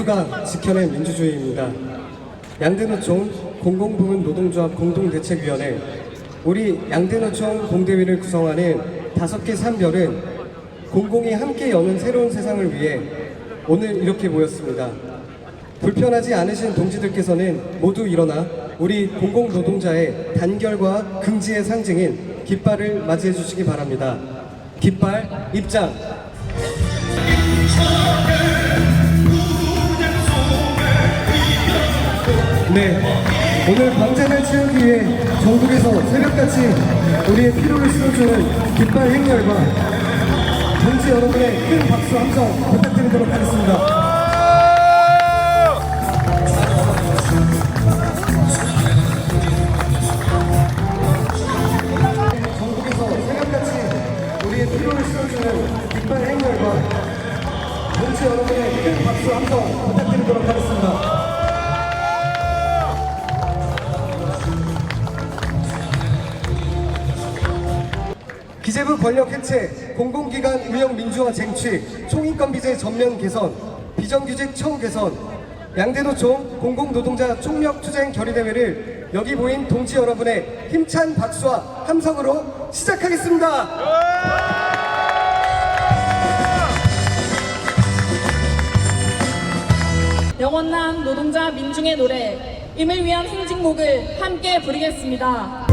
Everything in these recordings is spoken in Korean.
모두가 지켜낸 민주주의입니다. 양대노총 공공부문 노동조합 공동대책위원회, 우리 양대노총 공대위를 구성하는 5개 산별은 공공이 함께 여는 새로운 세상을 위해 오늘 이렇게 모였습니다. 불편하지 않으신 동지들께서는 모두 일어나 우리 공공노동자의 단결과 긍지의 상징인 깃발을 맞이해 주시기 바랍니다. 깃발 입장! 네, 오늘 광장을 채우기 위해 전국에서 새벽같이 우리의 피로를 실어주는 깃발 행렬과 동지 여러분의 큰 박수 함성 부탁드리도록 하겠습니다. 전국에서 새벽같이 우리의 피로를 실어주는 깃발 행렬과 동지 여러분의 큰 박수 함성 부탁드리도록 하겠습니다. 기재부 권력 해체, 공공기관 운영 민주화 쟁취, 총인권 비제 전면 개선, 비정규직 처우 개선, 양대노총 공공노동자 총력투쟁 결의대회를 여기 모인 동지 여러분의 힘찬 박수와 함성으로 시작하겠습니다. 영원한 노동자 민중의 노래, 임을 위한 행진곡을 함께 부르겠습니다.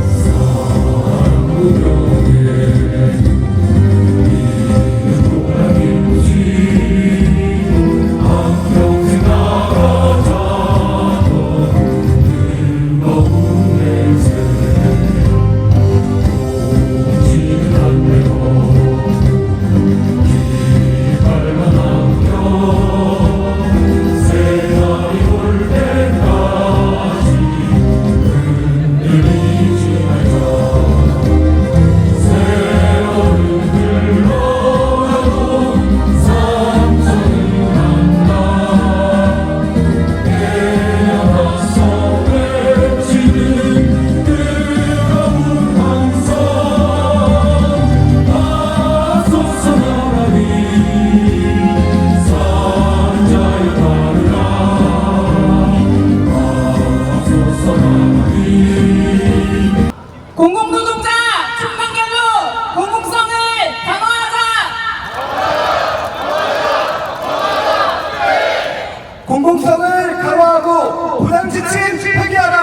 공공노동자 총관결로 공공성을 강화하자! 공공성을 강화하고 부당지침 폐기하라!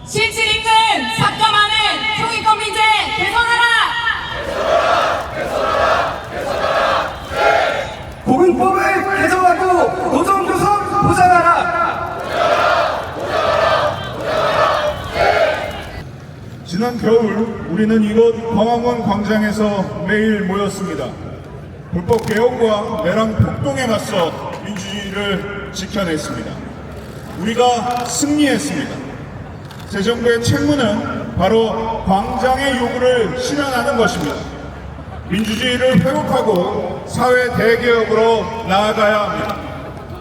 실질임금 삭감하는 총인권 비제 개선하라! 고용법을 개정하고 노동조성 보장하라! 지난 겨울 우리는 이곳 광화문 광장에서 매일 모였습니다. 불법 개혁과 내랑 폭동에 맞서 민주주의를 지켜냈습니다. 우리가 승리했습니다. 새 정부의 책무는 바로 광장의 요구를 실현하는 것입니다. 민주주의를 회복하고 사회 대개혁으로 나아가야 합니다.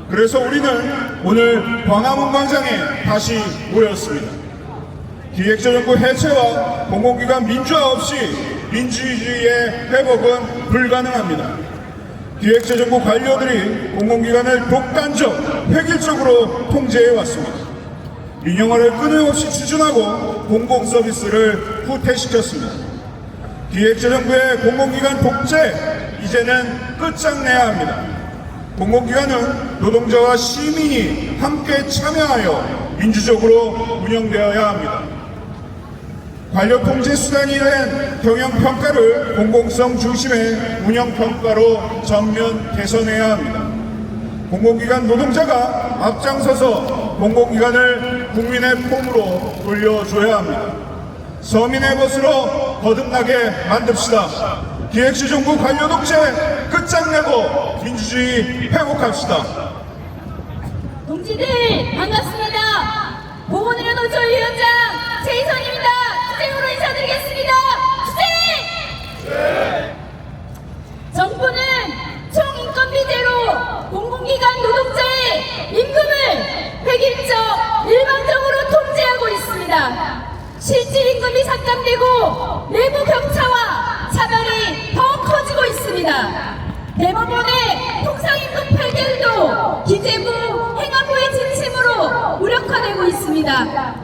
그래서 우리는 오늘 광화문 광장에 다시 모였습니다. 기획재정부 해체와 공공기관 민주화 없이 민주주의의 회복은 불가능합니다. 기획재정부 관료들이 공공기관을 독단적, 획일적으로 통제해왔습니다. 민영화를 끊임없이 추진하고 공공서비스를 후퇴시켰습니다. 기획재정부의 공공기관 독재, 이제는 끝장내야 합니다. 공공기관은 노동자와 시민이 함께 참여하여 민주적으로 운영되어야 합니다. 관료 통제 수단이 된 경영평가를 공공성 중심의 운영평가로 전면 개선해야 합니다. 공공기관 노동자가 앞장서서 공공기관을 국민의 폼으로 돌려줘야 합니다. 서민의 것으로 거듭나게 만듭시다. 기획재정부 관료 독재 끝장내고 민주주의 회복합시다. 동지들 반갑습니다. 보건의료 노조위원장 최희선입니다. 투쟁으로 인사드리겠습니다. 투쟁! 정부는 총인권 비제로 공공기관 노동자의 임금을 획일적 일방적으로 통제하고 있습니다. 실질 임금이 삭감되고 내부 격차와 차별이 더 커지고 있습니다. 대법원의 통상임금 판결도 기재부, 행안부의 지침으로 무력화되고 있습니다.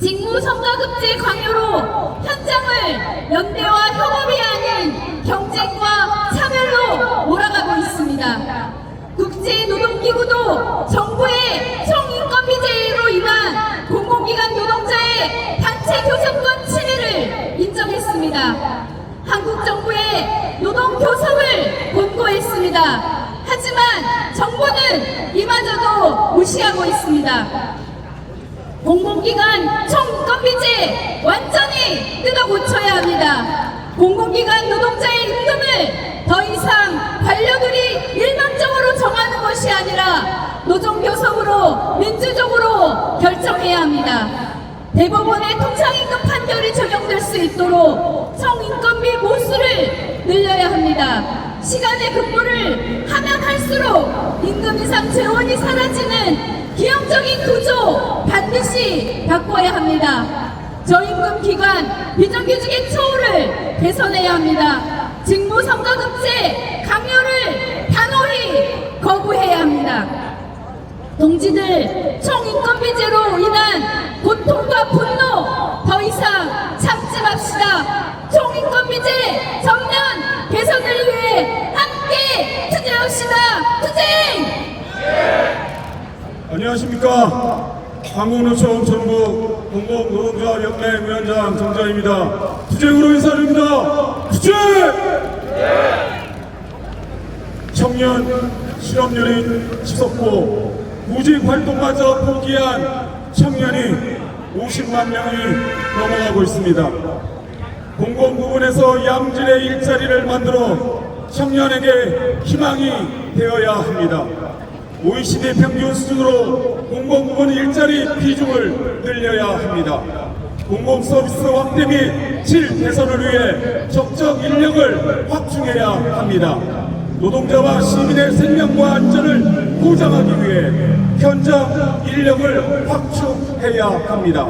직무성과급제 강요로 현장을 연대와 협업이 아닌 경쟁과 차별로 몰아가고 있습니다. 국제노동기구도 정부의 총인건비제로 인한 공공기관 노동자의 단체 교섭권 침해를 인정했습니다. 한국 정부의 노동교섭을 권고했습니다. 하지만 정부는 이마저도 무시하고 있습니다. 공공기관 총인건비제 완전히 뜯어 고쳐야 합니다. 공공기관 노동자의 임금을 더 이상 관료들이 일방적으로 정하는 것이 아니라 노동교섭으로 민주적으로 결정해야 합니다. 대법원의 통상임금 판결이 적용될 수 있도록 총인건비 모수를 늘려야 합니다. 시간의 근무를 하면 할수록 임금 인상 재원이 사라지는 기형적인 구조 반드시 바꿔야 합니다. 저임금 기관 비정규직의 처우를 개선해야 합니다. 직무성과급제 강요를 단호히 거부해야 합니다. 동지들 총인건비제로 인한 고통과 분노 더 이상 참지 맙시다. 총인건비제 전면 개선을 위해 함께 투쟁합시다. 투쟁! 안녕하십니까. 한국노총 전국 공공노동자연맹 위원장 정자입니다. 투쟁으로 인사드립니다. 투쟁! 청년 실업률이 치솟고 구직 활동마저 포기한 청년이 50만 명이 넘어가고 있습니다. 공공부문에서 양질의 일자리를 만들어 청년에게 희망이 되어야 합니다. OECD 평균 수준으로 공공부문 일자리 비중을 늘려야 합니다. 공공서비스 확대 및 질 개선을 위해 적정 인력을 확충해야 합니다. 노동자와 시민의 생명과 안전을 보장하기 위해 현장 인력을 확충해야 합니다.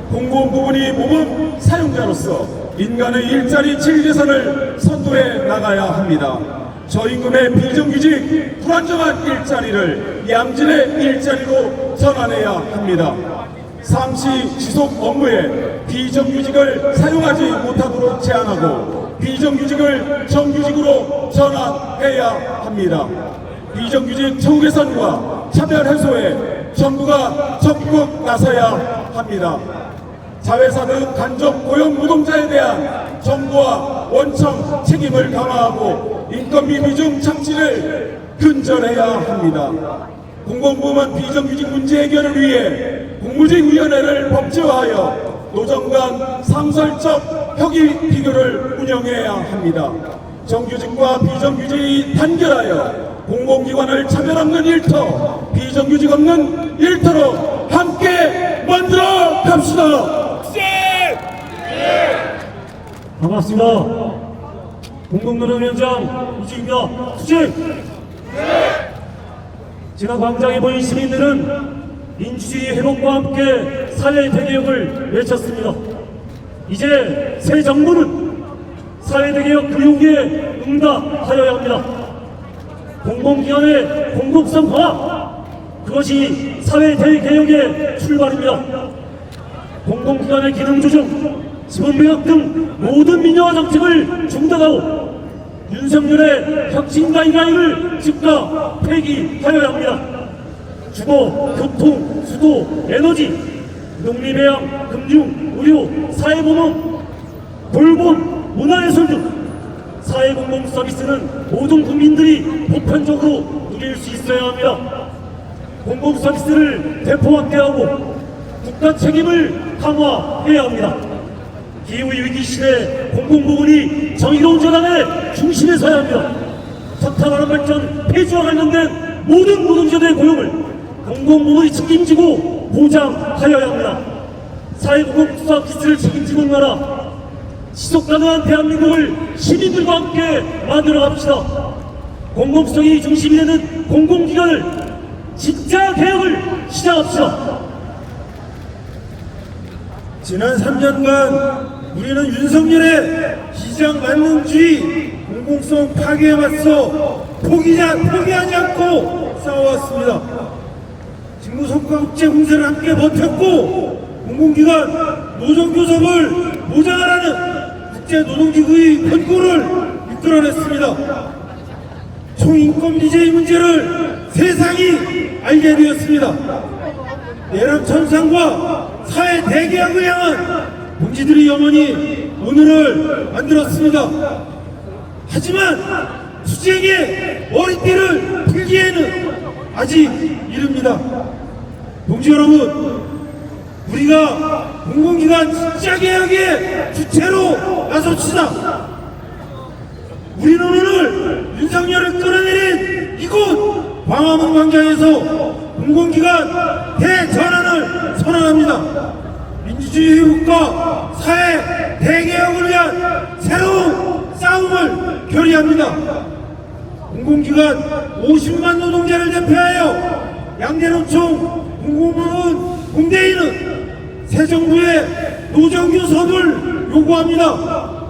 공공부문이 모범 사용자로서 인간의 일자리 질 개선을 선도해 나가야 합니다. 저임금의 비정규직 불안정한 일자리를 양질의 일자리로 전환해야 합니다. 상시 지속 업무에 비정규직을 사용하지 못하도록 제한하고 비정규직을 정규직으로 전환해야 합니다. 비정규직 처우 개선과 차별 해소에 정부가 적극 나서야 합니다. 자회사 등 간접 고용 노동자에 대한 정부와 원청 책임을 강화하고 인건비 비중 착지를 근절해야 합니다. 공공부문 비정규직 문제 해결을 위해 공무직위원회를 법제화하여 노정 간 상설적 협의 비교를 운영해야 합니다. 정규직과 비정규직이 단결하여 공공기관을 차별 없는 일터, 비정규직 없는 일터로 함께 만들어 갑시다. 반갑습니다. 공공노동위원장 이주입니다. 투쟁! 지난 광장에 모인 시민들은 민주주의 회복과 함께 사회 대개혁을 외쳤습니다. 이제 새 정부는 사회 대개혁 그 요구에 응답하여야 합니다. 공공기관의 공공성 강화, 그것이 사회 대개혁의 출발입니다. 공공기관의 기능 조정, 지분배역 등 모든 민영화 정책을 중단하고 윤석열의 혁신 가이드라인을 즉각 폐기하여야 합니다. 주거, 교통, 수도, 에너지, 농림해양, 금융, 의료, 사회보험, 돌봄, 문화예술 등 사회공공 서비스는 모든 국민들이 보편적으로 누릴 수 있어야 합니다. 공공 서비스를 대폭 확대하고 국가 책임을 강화해야 합니다. 기후위기 시대 공공부문이 정의로운 전환의 중심에 서야 합니다. 석탄화력 발전 폐지와 관련된 모든 노동자들의 고용을 공공부문이 책임지고 보장하여야 합니다. 사회공공수사 기술을 책임지는 나라, 지속가능한 대한민국을 시민들과 함께 만들어갑시다. 공공성이 중심이 되는 공공기관을 진짜 개혁을 시작합시다. 지난 3년간 우리는 윤석열의 시장 만능주의 공공성 파괴에 맞서 포기하지 않고 싸워왔습니다. 직무성과 국제 공세를 함께 버텼고 공공기관 노동교섭을 보장하라는 국제노동기구의 권고를 이끌어냈습니다. 총인권비제의 문제를 세상이 알게 되었습니다. 내란천상과 사회 대개혁을 향한 동지들의 염원이 오늘을 만들었습니다. 하지만 투쟁의 머리띠를 풀기에는 아직 이릅니다. 동지 여러분, 우리가 공공기관 진짜 개혁의 주체로 나섭시다. 우리는 오늘 윤석열을 끌어내린 이곳 광화문 광장에서 공공기관 대전환을 선언합니다. 민주주의 회복과 사회 대개혁을 위한 새로운 싸움을 결의합니다. 공공기관 50만 노동자를 대표하여 양대노총 공공부문 공대인은 새 정부의 노정교섭을 요구합니다.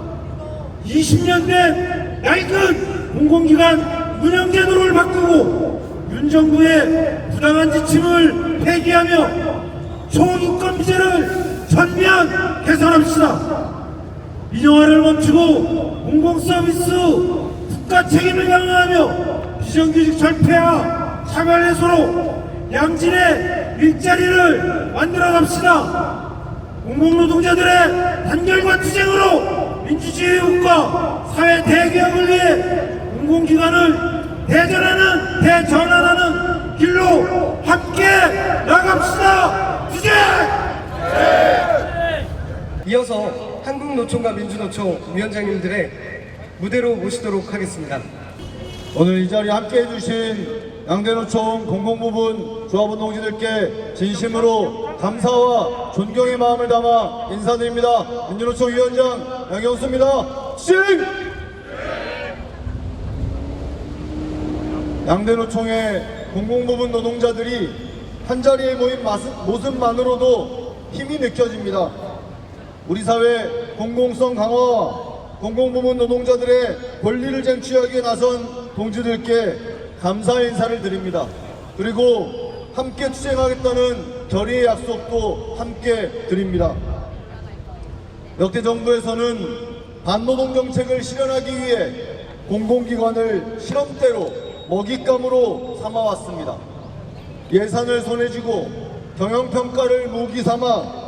20년 된 낡은 공공기관 운영제도를 바꾸고 윤 정부의 부당한 지침을 폐기하며 총인권비제를 전면 개선합시다. 민영화를 멈추고 공공서비스 국가 책임을 강화하며 비정규직 철폐와 차별 해소로 양질의 일자리를 만들어갑시다. 공공노동자들의 단결과 투쟁으로 민주주의 회복과 사회 대개혁을 위해 공공기관을 대전환하는 길로 함께 나갑시다. 투쟁! 이어서 한국노총과 민주노총 위원장님들의 무대로 모시도록 하겠습니다. 오늘 이 자리에 함께 해주신 양대노총 공공부문 조합원 동지들께 진심으로 감사와 존경의 마음을 담아 인사드립니다. 민주노총 위원장 양경수입니다. 싱! 양대노총의 공공부문 노동자들이 한자리에 모인 모습만으로도 힘이 느껴집니다. 우리 사회 공공성 강화와 공공부문 노동자들의 권리를 쟁취하기에 나선 동지들께 감사 인사를 드립니다. 그리고 함께 투쟁하겠다는 결의의 약속도 함께 드립니다. 역대 정부에서는 반노동 정책을 실현하기 위해 공공기관을 실험대로 먹잇감으로 삼아왔습니다. 예산을 손에 쥐고 경영평가를 무기 삼아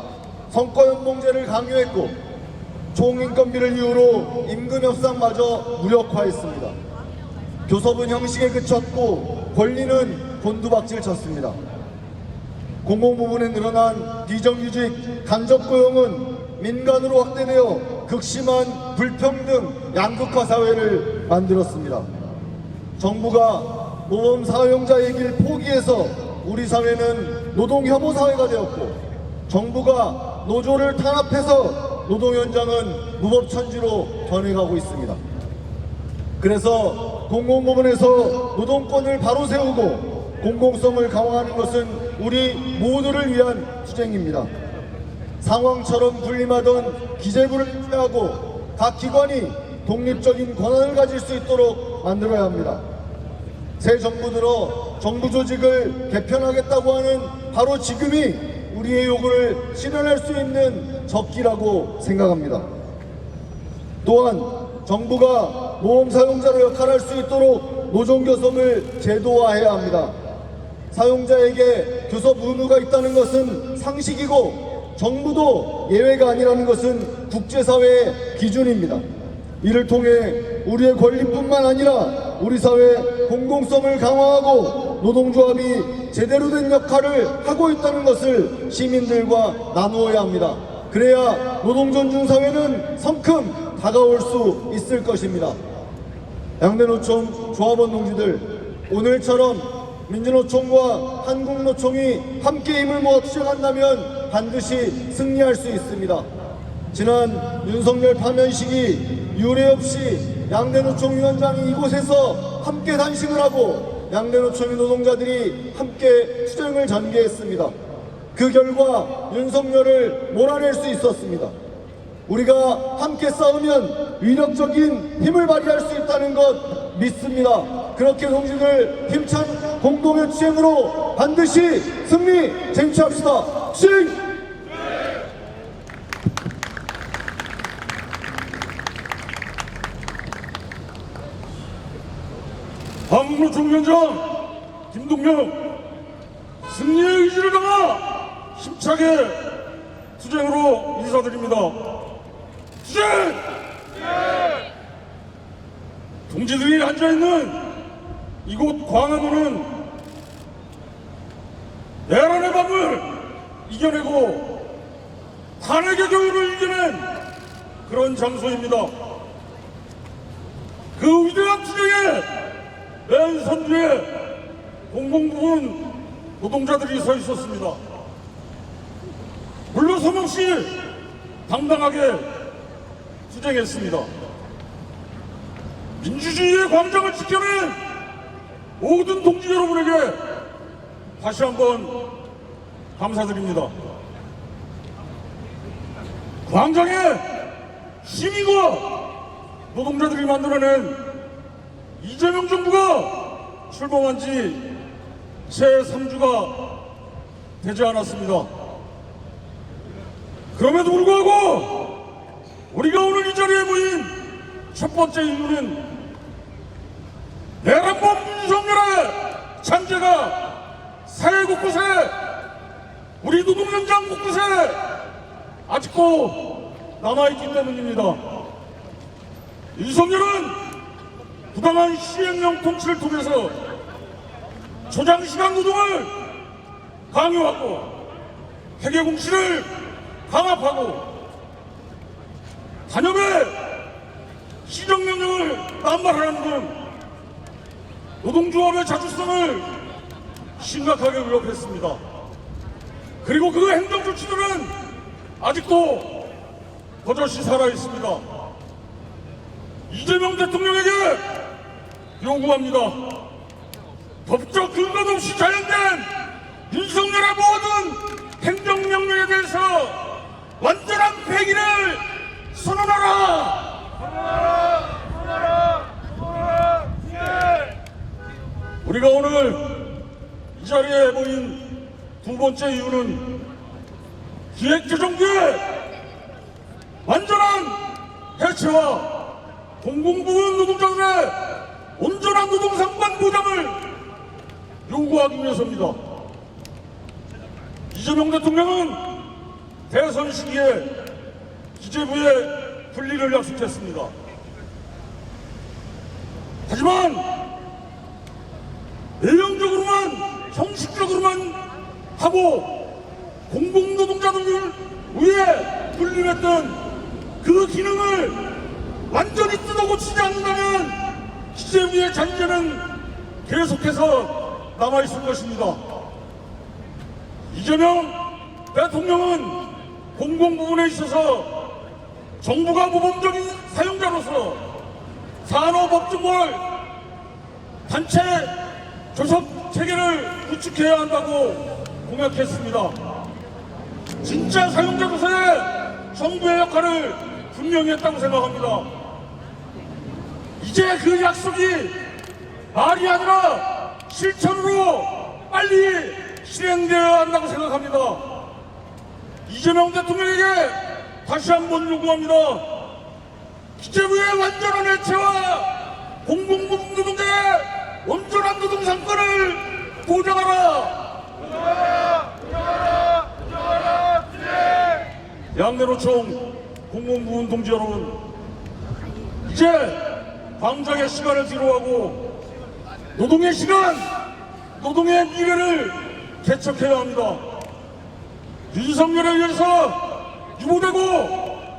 성과연봉제를 강요했고 총인건비를 이유로 임금협상마저 무력화했습니다. 교섭은 형식에 그쳤고 권리는 곤두박질 쳤습니다. 공공부문에 늘어난 비정규직 간접고용은 민간으로 확대되어 극심한 불평등 양극화 사회를 만들었습니다. 정부가 모범 사용자의 길 포기해서 우리 사회는 노동혐오 사회가 되었고 정부가 노조를 탄압해서 노동 현장은 무법천지로 변해가고 있습니다. 그래서 공공부문에서 노동권을 바로 세우고 공공성을 강화하는 것은 우리 모두를 위한 투쟁입니다. 상황처럼 군림하던 기재부를 해하고 각 기관이 독립적인 권한을 가질 수 있도록 만들어야 합니다. 새 정부 들어 정부 조직을 개편하겠다고 하는 바로 지금이 우리의 요구를 실현할 수 있는 적기라고 생각합니다. 또한 정부가 모험 사용자로 역할할 수 있도록 노동교섭을 제도화해야 합니다. 사용자에게 교섭 의무가 있다는 것은 상식이고 정부도 예외가 아니라는 것은 국제사회의 기준입니다. 이를 통해 우리의 권리뿐만 아니라 우리 사회 공공성을 강화하고 노동조합이 제대로 된 역할을 하고 있다는 것을 시민들과 나누어야 합니다. 그래야 노동존중 사회는 성큼 다가올 수 있을 것입니다. 양대노총 조합원 동지들, 오늘처럼 민주노총과 한국노총이 함께 힘을 모아 투쟁한다면 반드시 승리할 수 있습니다. 지난 윤석열 파면 시기 유례 없이 양대노총 위원장이 이곳에서 함께 단식을 하고 양대노총의 노동자들이 함께 투쟁을 전개했습니다. 그 결과 윤석열을 몰아낼 수 있었습니다. 우리가 함께 싸우면 위력적인 힘을 발휘할 수 있다는 것 믿습니다. 그렇게 동지들 힘찬 공동의 투쟁으로 반드시 승리 쟁취합시다. 투쟁! 한국로 총위원장 김동영 승리의 의지를 담아 힘차게 투쟁으로 인사드립니다. 투쟁! 동지들이 앉아있는 이곳 광화문은 내란의 밤을 이겨내고 탄핵의 겨울을 이겨낸 그런 장소입니다. 그 위대한 투쟁에 맨 선두에 공공부문 노동자들이 서 있었습니다. 물러섬 없이 당당하게 투쟁했습니다. 민주주의의 광장을 지켜낸 모든 동지 여러분에게 다시 한번 감사드립니다. 광장에 시민과 노동자들이 만들어낸 이재명 정부가 출범한 지 채 3주가 되지 않았습니다. 그럼에도 불구하고 우리가 오늘 이 자리에 모인 첫 번째 이유는 내란범 윤석열의 잔재가 사회 곳곳에 우리 노동 현장 곳곳에 아직도 남아있기 때문입니다. 윤석열은 부당한 시행령 통치를 통해서 초장시간 노동을 강요하고 회계공시를 강압하고 단협의 시정명령을 남발하는 등 노동조합의 자주성을 심각하게 위협했습니다. 그리고 그 행정조치들은 아직도 버젓이 살아있습니다. 이재명 대통령에게 요구합니다. 법적 근거도 없이 자연된 윤석열의 모든 행정명령에 대해서 완전한 폐기를 선언하라! 우리가 오늘 이 자리에 모인 두 번째 이유는 기획재정부의 완전한 해체와 공공부문 노동자들의 온전한 노동상관 보장을 요구하기 위해서입니다. 이재명 대통령은 대선 시기에 기재부의 분리를 약속했습니다. 하지만 내용적으로만 형식적으로만 하고 공공노동자들을 위해 분리했던 그 기능을 완전히 뜯어고치지 않는다면 기재부의 잔재는 계속해서 남아있을 것입니다. 이재명 대통령은 공공부문에 있어서 정부가 모범적인 사용자로서 산업업종별 단체 조석 체계를 구축해야 한다고 공약했습니다. 진짜 사용자로서의 정부의 역할을 분명히 했다고 생각합니다. 이제 그 약속이 말이 아니라 실천으로 빨리 실행되어야 한다고 생각합니다. 이재명 대통령에게 다시 한번 요구합니다. 기재부의 완전한 해체와 공공부문 노동자의 온전한 노동상권을 보장하라! 양대노총 공공부문 동지 여러분, 이제 광장의 시간을 뒤로하고 노동의 시간, 노동의 미래를 개척해야 합니다. 윤석열에 의해서 유보되고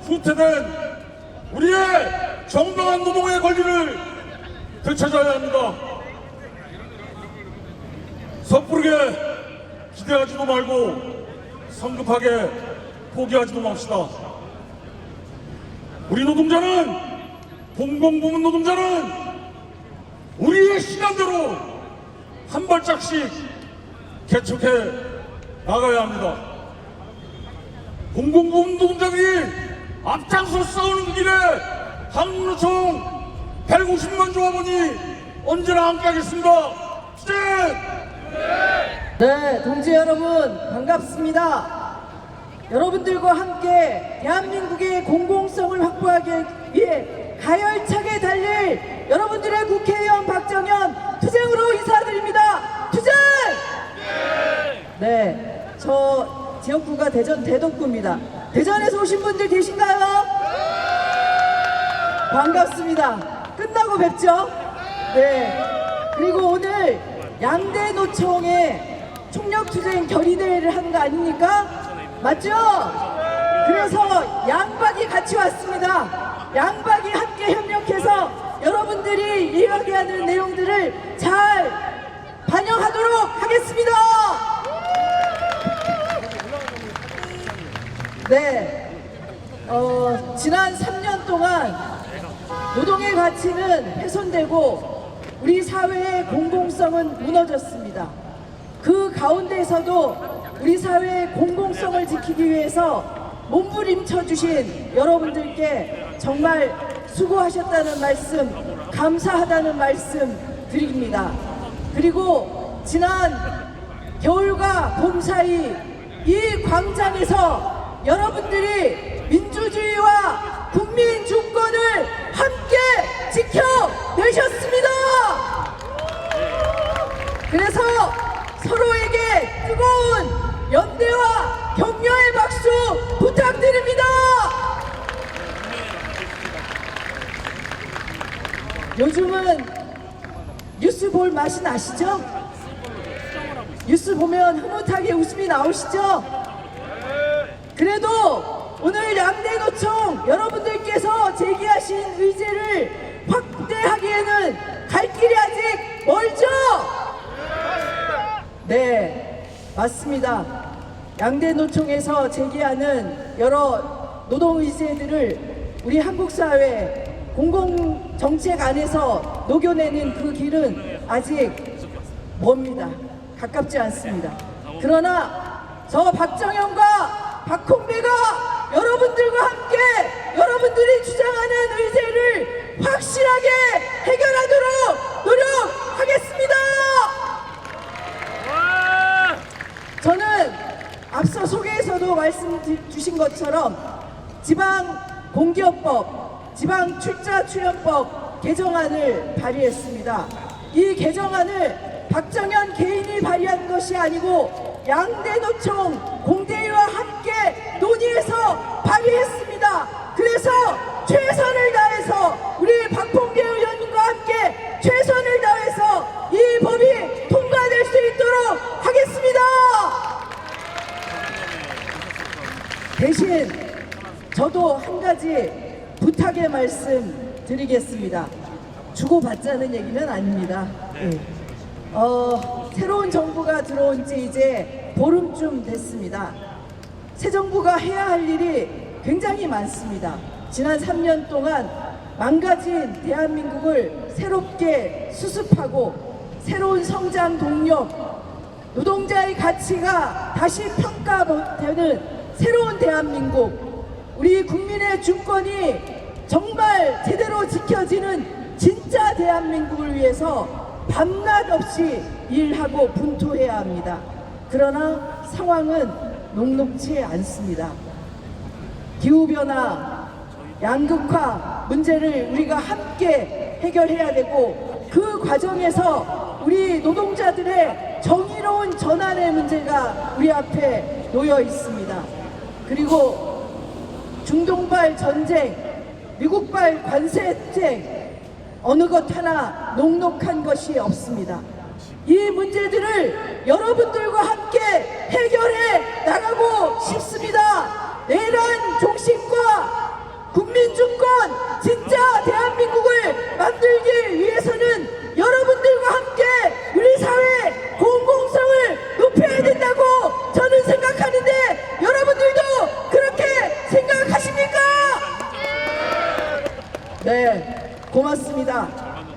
후퇴된 우리의 정당한 노동의 권리를 되찾아야 합니다. 섣부르게 기대하지도 말고 성급하게 포기하지도 맙시다. 우리 노동자는, 공공부문 노동자는 우리의 시간대로 한 발짝씩 개척해 나가야 합니다. 공공부문 노동자들이 앞장서 싸우는 길에 한국노총 150만 조합원이 언제나 함께하겠습니다. 투쟁! 네, 동지 여러분 반갑습니다. 여러분들과 함께 대한민국의 공공성을 확보하기 위해 가열차게 달릴 여러분들의 국회의원 박정현 투쟁으로 인사드립니다. 투쟁! 네, 저 지역구가 대전 대덕구입니다. 대전에서 오신 분들 계신가요? 반갑습니다. 끝나고 뵙죠. 네. 그리고 오늘 양대 노총의 총력투쟁 결의대회를 하는 거 아닙니까? 맞죠? 그래서 양박이 같이 왔습니다. 양박이 함께 협력해서 여러분들이 이야기하는 내용들을 잘 반영하도록 하겠습니다. 네. 지난 3년 동안 노동의 가치는 훼손되고 우리 사회의 공공성은 무너졌습니다. 그 가운데서도 우리 사회의 공공성을 지키기 위해서 몸부림쳐 주신 여러분들께 정말 수고하셨다는 말씀, 감사하다는 말씀 드립니다. 그리고 지난 겨울과 봄 사이 이 광장에서 여러분들이 민주주의와 국민 주권을 함께 지켜내셨습니다. 그래서 서로에게 뜨거운 연대와 격려의 박수 부탁드립니다. 요즘은 뉴스 볼 맛이 나시죠? 뉴스 보면 흐뭇하게 웃음이 나오시죠? 그래도 오늘 양대노총 여러분들께서 제기하신 의제를 확대하기에는 갈 길이 아직 멀죠? 네, 맞습니다. 양대노총에서 제기하는 여러 노동 의제들을 우리 한국 사회 공공정책 안에서 녹여내는 그 길은 아직 멉니다. 가깝지 않습니다. 그러나 저 박정현과 박홍배가 여러분들과 함께 여러분들이 주장하는 의제를 확실하게 해결하도록 노력하겠습니다. 저는 앞서 소개에서도 말씀 주신 것처럼 지방공기업법, 지방출자출연법 개정안을 발의했습니다. 이 개정안을 박정현 개인이 발의한 것이 아니고 양대노총 공대위와 함께 논의해서 발의했습니다. 그래서 최선을 다해서 우리 박홍배 의원님과 함께 최선을 다해서 이 법이 통과될 수 있도록 하겠습니다. 대신 저도 한 가지 부탁의 말씀 드리겠습니다. 주고받자는 얘기는 아닙니다. 네. 새로운 정부가 들어온 지 이제 보름쯤 됐습니다. 새 정부가 해야 할 일이 굉장히 많습니다. 지난 3년 동안 망가진 대한민국을 새롭게 수습하고 새로운 성장 동력, 노동자의 가치가 다시 평가되는 새로운 대한민국, 우리 국민의 주권이 정말 제대로 지켜지는 진짜 대한민국을 위해서 밤낮 없이 일하고 분투해야 합니다. 그러나 상황은 녹록지 않습니다. 기후변화, 양극화 문제를 우리가 함께 해결해야 되고 그 과정에서 우리 노동자들의 정의로운 전환의 문제가 우리 앞에 놓여 있습니다. 그리고 중동발 전쟁, 미국발 관세쟁, 어느 것 하나 녹록한 것이 없습니다. 이 문제들을 여러분들과 함께 해결해 나가고 싶습니다. 내란 종식과 국민주권 진짜 대한민국을 만들기 위해서는 여러분들과 함께 우리 사회 공공성을 높여야 된다고 저는 생각하는데 여러분들도 그렇게 생각하십니까? 네, 고맙습니다.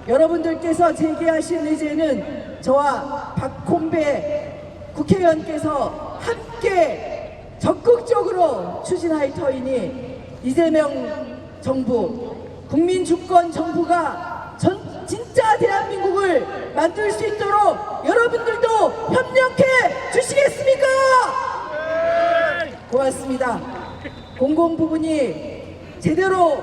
여러분들께서 제기하신 의제는 저와 박홍배 국회의원께서 함께 적극적으로 추진할 터이니 이재명 정부, 국민주권 정부가 진짜 대한민국을 만들 수 있도록 여러분들도 협력해 주시겠습니까? 고맙습니다. 공공 부분이 제대로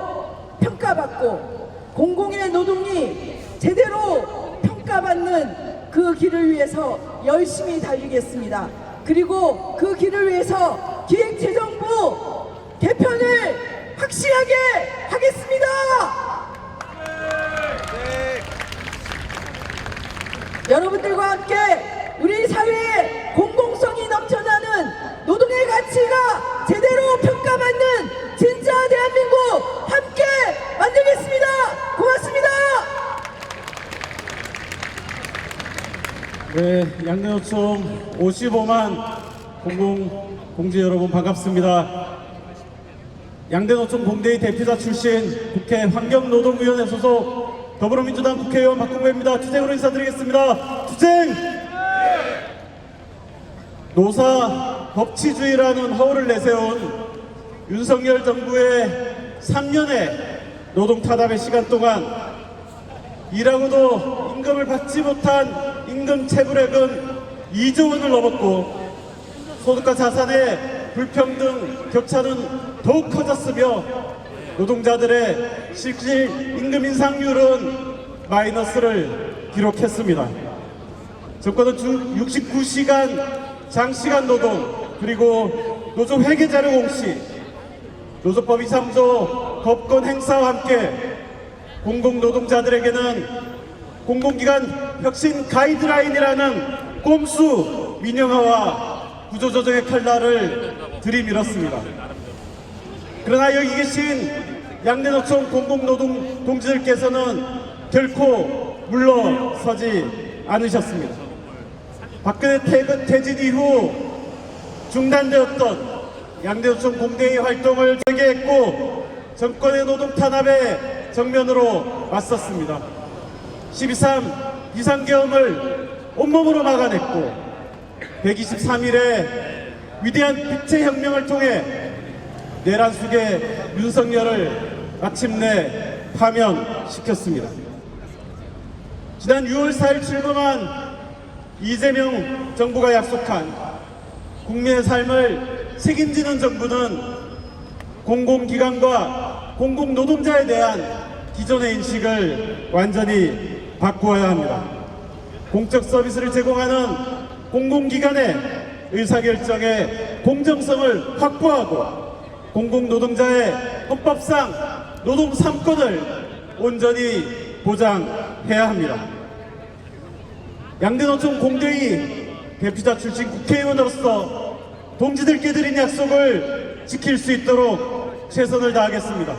평가받고 공공의 노동이 제대로 평가받는 그 길을 위해서 열심히 달리겠습니다. 그리고 그 길을 위해서 기획재정부 개편을 확실하게 하겠습니다. 여러분들과 함께 우리 사회에 공공성이 넘쳐나는 노동의 가치가 제대로 평가받는 진짜 대한민국 함께 만들겠습니다. 고맙습니다. 네, 양대노총 55만 공공공지 여러분 반갑습니다. 양대노총 공대의 대표자 출신 국회 환경노동위원회 소속 더불어민주당 국회의원 박홍배입니다. 투쟁으로 인사드리겠습니다. 투쟁! 노사 법치주의라는 허울을 내세운 윤석열 정부의 3년의 노동 타담의 시간 동안 일하고도 임금을 받지 못한 임금 체불액은 2조 원을 넘었고 소득과 자산의 불평등 격차는 더욱 커졌으며 노동자들의 실질 임금 인상률은 마이너스를 기록했습니다. 정권은 69시간 장시간 노동 그리고 노조 회계 자료 공시, 노조법 2, 3조 법권 행사와 함께 공공노동자들에게는 공공기관 혁신 가이드라인이라는 꼼수 민영화와 구조조정의 칼날을 들이밀었습니다. 그러나 여기 계신 양대노총 공공노동 동지들께서는 결코 물러서지 않으셨습니다. 박근혜 퇴진 이후 중단되었던 양대노총 공대의 활동을 재개했고 정권의 노동 탄압에 정면으로 맞섰습니다. 12.3 비상계엄을 온몸으로 막아냈고 123일의 위대한 빛의 혁명을 통해 내란 속의 윤석열을 마침내 파면시켰습니다. 지난 6월 4일 출범한 이재명 정부가 약속한 국민의 삶을 책임지는 정부는 공공기관과 공공노동자에 대한 기존의 인식을 완전히 바꾸어야 합니다. 공적 서비스를 제공하는 공공기관의 의사결정의 공정성을 확보하고 공공노동자의 헌법상 노동 3권을 온전히 보장해야 합니다. 양대노총 공대의 대표자 출신 국회의원으로서 동지들께 드린 약속을 지킬 수 있도록 최선을 다하겠습니다.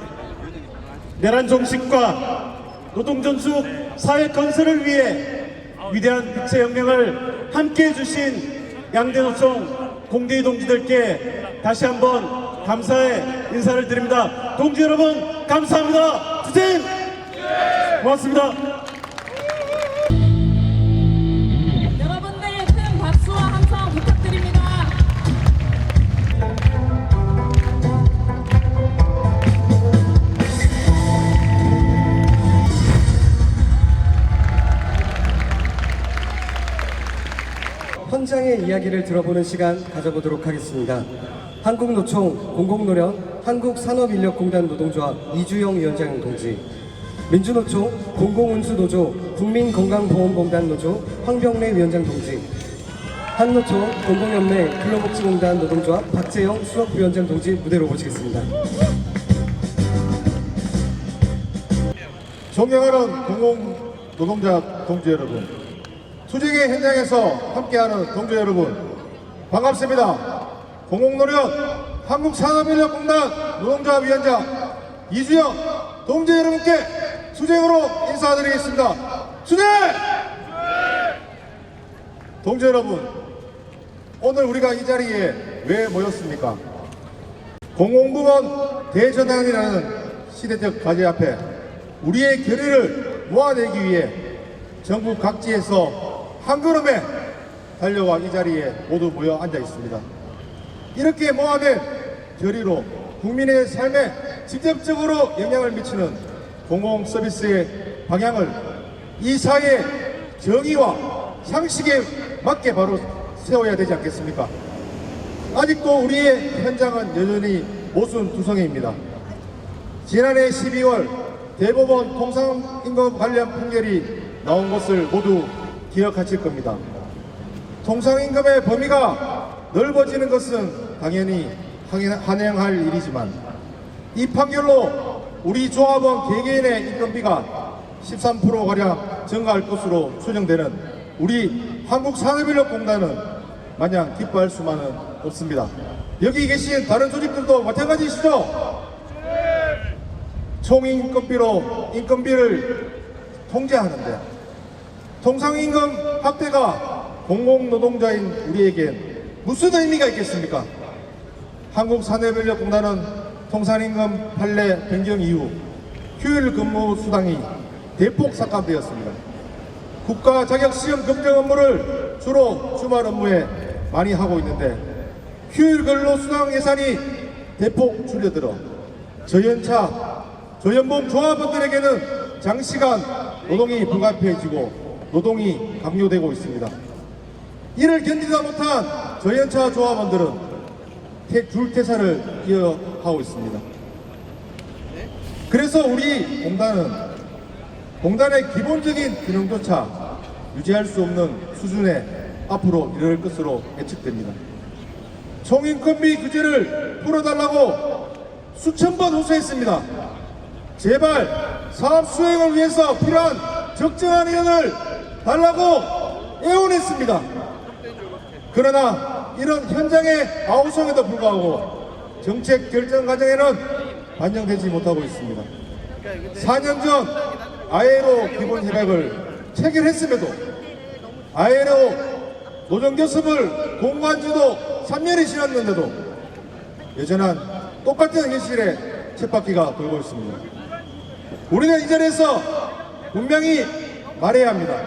내란 종식과 노동전숙 사회 건설을 위해 위대한 빛의 혁명을 함께해 주신 양대노총 공대의 동지들께 다시 한번 감사의 인사를 드립니다. 동지 여러분 감사합니다. 투쟁! 고맙습니다. 여러분들의 큰 박수와 함성 부탁드립니다. 현장의 이야기를 들어보는 시간 가져보도록 하겠습니다. 한국노총 공공노련 한국산업인력공단 노동조합 이주영 위원장 동지, 민주노총 공공운수노조 국민건강보험공단 노조 황병래 위원장 동지, 한노총 공공연맹 근로복지공단 노동조합 박재영 수석부위원장 동지 무대로 모시겠습니다. 존경하는 공공노동자 동지 여러분, 투쟁의 현장에서 함께하는 동지 여러분 반갑습니다. 공공노련 한국산업인력공단 노동조합위원장 이주영 동지 여러분께 투쟁으로 인사드리겠습니다. 투쟁! 동지 여러분, 오늘 우리가 이 자리에 왜 모였습니까? 공공부문 대전환이라는 시대적 과제 앞에 우리의 결의를 모아내기 위해 전국 각지에서 한 걸음에 달려와 이 자리에 모두 모여 앉아 있습니다. 이렇게 모아낸 결의로 국민의 삶에 직접적으로 영향을 미치는 공공 서비스의 방향을 이 사회의 정의와 상식에 맞게 바로 세워야 되지 않겠습니까? 아직도 우리의 현장은 여전히 모순투성이입니다. 지난해 12월 대법원 통상임금 관련 판결이 나온 것을 모두 기억하실 겁니다. 통상임금의 범위가 넓어지는 것은 당연히 환영할 일이지만 이 판결로 우리 조합원 개개인의 인건비가 13%가량 증가할 것으로 추정되는 우리 한국산업인력공단은 마냥 기뻐할 수만은 없습니다. 여기 계신 다른 조직들도 마찬가지시죠? 총인건비로 인건비를 통제하는데 통상임금 확대가 공공노동자인 우리에겐 무슨 의미가 있겠습니까? 한국산업인력공단은 통상임금 판례 변경 이후 휴일 근무 수당이 대폭 삭감되었습니다. 국가 자격시험 검정 업무를 주로 주말 업무에 많이 하고 있는데 휴일 근로수당 예산이 대폭 줄여들어 저연차, 저연봉 조합원들에게는 장시간 노동이 불가피해지고 노동이 강요되고 있습니다. 이를 견디다 못한 저연차 조합원들은 줄퇴사를 이어가고 있습니다. 그래서 우리 공단의 기본적인 기능조차 유지할 수 없는 수준에 앞으로 이를 것으로 예측됩니다. 총인건비 규제를 풀어달라고 수천 번 호소했습니다. 제발 사업 수행을 위해서 필요한 적정한 의원을 달라고 애원했습니다. 그러나 이런 현장의 아우성에도 불구하고 정책 결정 과정에는 반영되지 못하고 있습니다. 4년 전 ILO 기본 협약을 체결했음에도 ILO 노동교섭을 공고한 지도 3년이 지났는데도 여전한 똑같은 현실에 쳇바퀴가 돌고 있습니다. 우리는 이 자리에서 분명히 말해야 합니다.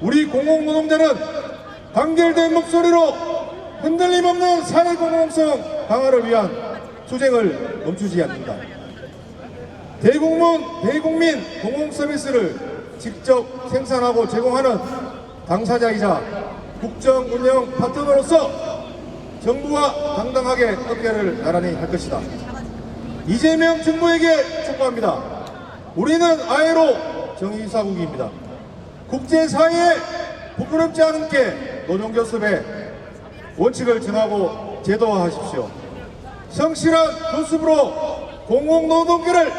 우리 공공노동자는 단결된 목소리로 흔들림 없는 사회 공공성 강화를 위한 투쟁을 멈추지 않는다. 대국민 공공서비스를 직접 생산하고 제공하는 당사자이자 국정운영 파트너로서 정부와 당당하게 어깨를 나란히 할 것이다. 이재명 정부에게 촉구합니다. 우리는 ILO 정의사국입니다. 국제사회에 부끄럽지 않게 노동교섭의 원칙을 정하고 제도화하십시오. 성실한 교섭으로 공공노동계를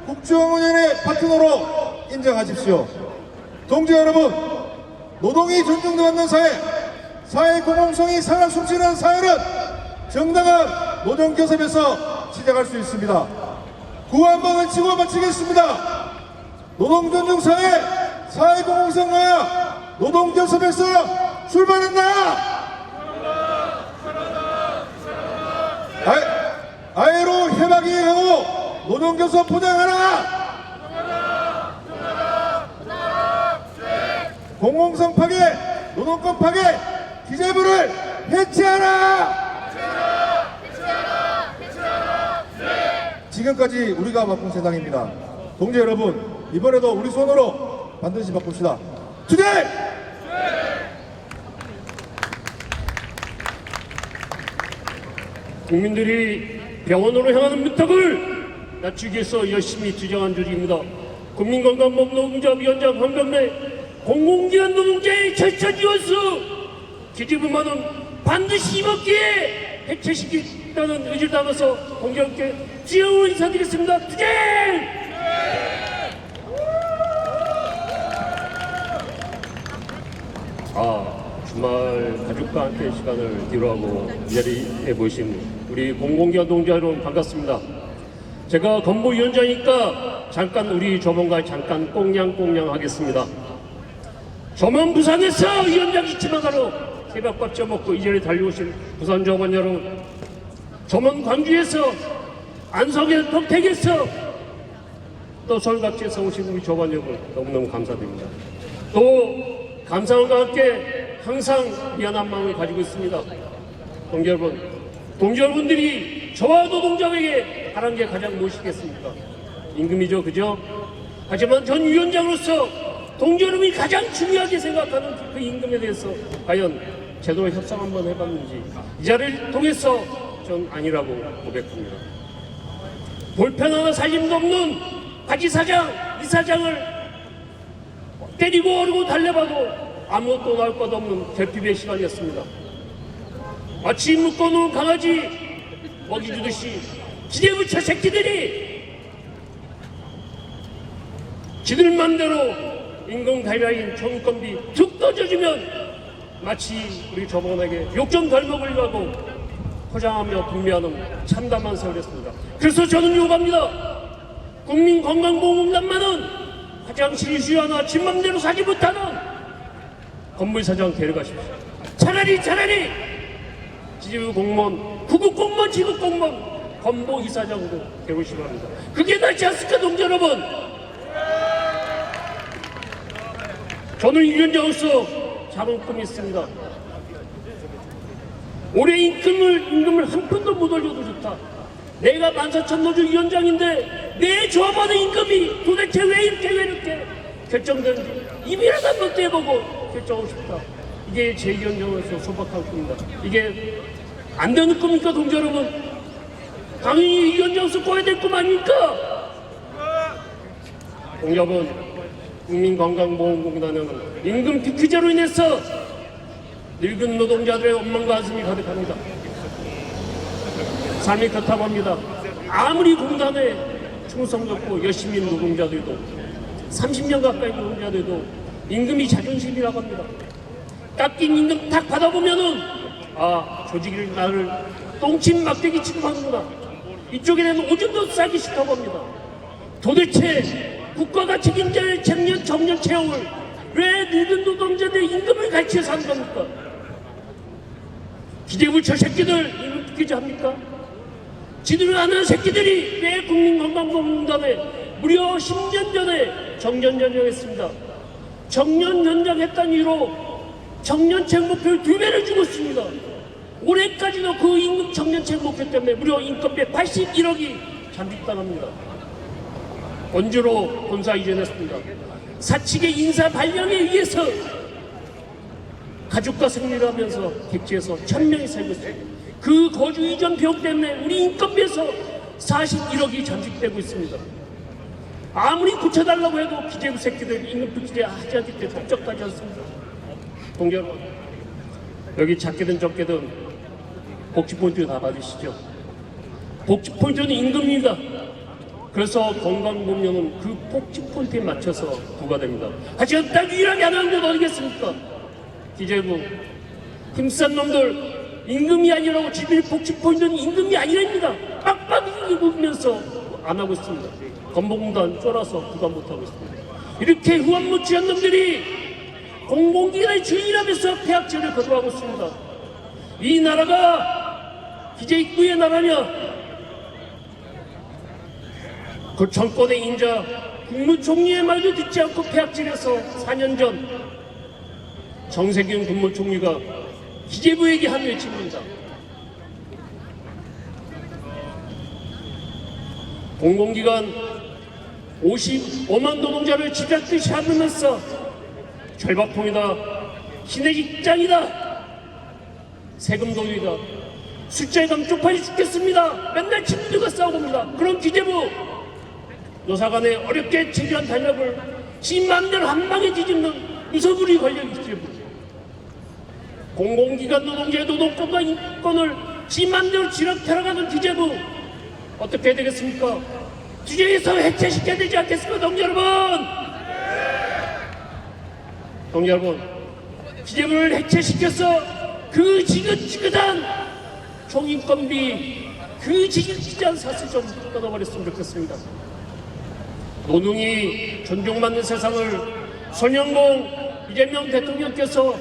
국정운영의 파트너로 인정하십시오. 동지 여러분, 노동이 존중받는 사회 공공성이 살아 숨쉬는 사회는 정당한 노동교섭에서 시작할 수 있습니다. 구호 한번 외치고 마치겠습니다. 노동존중 사회 공공성 강화 노동교섭에서 출발한다. ILO 협약 이행하고 노동교섭 포장하라. 공공성 파괴, 노동권 파괴, 기재부를 해체하라. 지금까지 우리가 바꾼 세상입니다. 동지 여러분, 이번에도 우리 손으로 반드시 바꿉시다. 투쟁! 국민들이 병원으로 향하는 문턱을 낮추기 위해서 열심히 투쟁한 조직입니다. 국민건강보험 노동자위원장 황병래 공공기관 노동자의 절차 지원수 기재부만은 반드시 이번 기회에 해체시키겠다는 의지를 담아서 공정께 지혜로 인사드리겠습니다. 투쟁! 주말 가족과 함께 시간을 뒤로하고 이 자리에 모이신 우리 공공기관 노동자 여러분 반갑습니다. 제가 건보위원장이니까 잠깐 우리 조합원과 잠깐 꽁냥꽁냥 하겠습니다. 저만 부산에서 위원장 지침하가로 새벽밥 쪄먹고 이 자리에 달려오신 부산 조합원 여러분, 저만 광주에서 안성에서 평택에서 또 서울 각지에서 오신 우리 조합원 여러분 너무너무 감사드립니다. 또 감사함과 함께 항상 미안한 마음을 가지고 있습니다. 동지 여러분들이 저와 노동자에게 하는 게 가장 무엇이겠습니까? 임금이죠, 그죠? 하지만 전 위원장으로서 동지 여러분이 가장 중요하게 생각하는 그 임금에 대해서 과연 제대로 협상 한번 해봤는지 이 자리를 통해서 전 아니라고 고백합니다. 볼펜 하나 살림도 없는 바지사장, 이사장을 때리고 어르고 달래봐도 아무것도 나올 것 없는 결핍의 시간이었습니다. 마치 묶어놓은 강아지 먹이 주듯이 기대부처 새끼들이 지들 맘대로 임금 가이드라인 총인건비 툭 떠져주면 마치 우리 저번에게 욕 좀 덜 먹으려고 포장하며 분배하는 참담한 세월이었습니다. 그래서 저는 요구합니다. 국민건강보험공단만은 화장실 이슈 하나 지 맘대로 사지 못하는 건물사장 데려가십시오. 차라리 지지부 공무원, 구급 공무원, 지급 공무원, 건보 이사장도 데려오시기 바랍니다. 그게 낫지 않습니까, 동지 여러분? 저는 위원장으로서 작은 꿈이 있습니다. 올해 임금을 한 푼도 못 올려도 좋다. 내가 14,000노조 위원장인데 내 조합원의 임금이 도대체 왜 이렇게 결정되는지 입이라도 한번 떼보고 결정하고 싶다. 이게 제 위원장으로서 소박한 꿈입니다. 이게 안 되는 꿈입니까, 동지 여러분? 당연히 위원장으로서 꿔야 될 꿈 아닙니까? 동지 여러분, 국민건강보험공단은 임금 피크제로 인해서 늙은 노동자들의 원망과 한숨이 가득합니다. 삶이 그렇다고 합니다. 아무리 공단에 충성적고 열심히 있는 노동자들도 30년 가까이 노동자들도 임금이 자존심이라고 합니다. 깎인 임금 딱 받아보면은 조직이 나를 똥침 막대기 취급하는구나. 이쪽에 대한 오줌도 싸기 싫다고 합니다. 도대체 국가가 책임져야 할 정년 채용을 왜 늙은 노동자들의 임금을 같이 해서 하는 겁니까? 기재부처 새끼들 임금 피키지 합니까? 지들을 아는 새끼들이 왜 국민건강보험공단에 무려 10년 전에 정년 연장했습니다. 정년 연장했다는 이유로 정년책 목표를 2배를 주고 있습니다. 올해까지도 그 임금 정년책 목표 때문에 무려 인건비 81억이 잠식당합니다. 원주로 본사 이전했습니다. 사측의 인사 발령에 의해서 가족과 생리를 하면서 객지에서 1,000명이 살고 있습니다. 그 거주 이전 비용 때문에 우리 인건비에서 41억이 잠식되고 있습니다. 아무리 고쳐달라고 해도 기재부 새끼들 임금 피키제 하지 않기 때문에 답답하지 않습니다. 동지 여러분, 여기 작게든 적게든 복지포인트 다 받으시죠. 복지포인트는 임금입니다. 그래서 건강보험료는 그 복지포인트에 맞춰서 부과됩니다. 하지만 딱 유일하게 안 하는 건 어디겠습니까? 기재부 힘센 놈들 임금이 아니라고 지들 복지포인트는 임금이 아니랍니다. 빡빡이 입으면서 안 하고 있습니다. 건보공단 쫄아서 부과 못하고 있습니다. 이렇게 후한무치한 놈들이 공공기관의 주인이라면서 폐악질을 거듭하고 있습니다. 이 나라가 기재입구의 나라냐? 그 정권의 인자 국무총리의 말도 듣지 않고 폐악질해서 4년 전 정세균 국무총리가 기재부에게 한 외침입니다. 공공기관 55만 노동자를 쥐잡듯이 하면서 절박통이다, 신의 직장이다, 세금 도둑이다, 숫자감 쪽팔리 죽겠습니다. 맨날 친구들과 싸워봅니다. 그럼 기재부 노사간에 어렵게 체결한 단협을 지 맘대로 한 방에 뒤집는 무소불위 권력 기재부, 공공기관 노동자의 노동권과 인권을 지 맘대로 쥐락펴락하는 기재부 어떻게 해야 되겠습니까? 기재에서 해체시켜야 되지 않겠습니까, 동지 여러분? 동지 여러분, 기재부를 해체시켜서 그 지긋지긋한 총인건비, 그 지긋지긋한 사슬 좀 끊어버렸으면 좋겠습니다. 노동이 존중받는 세상을 손영공 이재명 대통령께서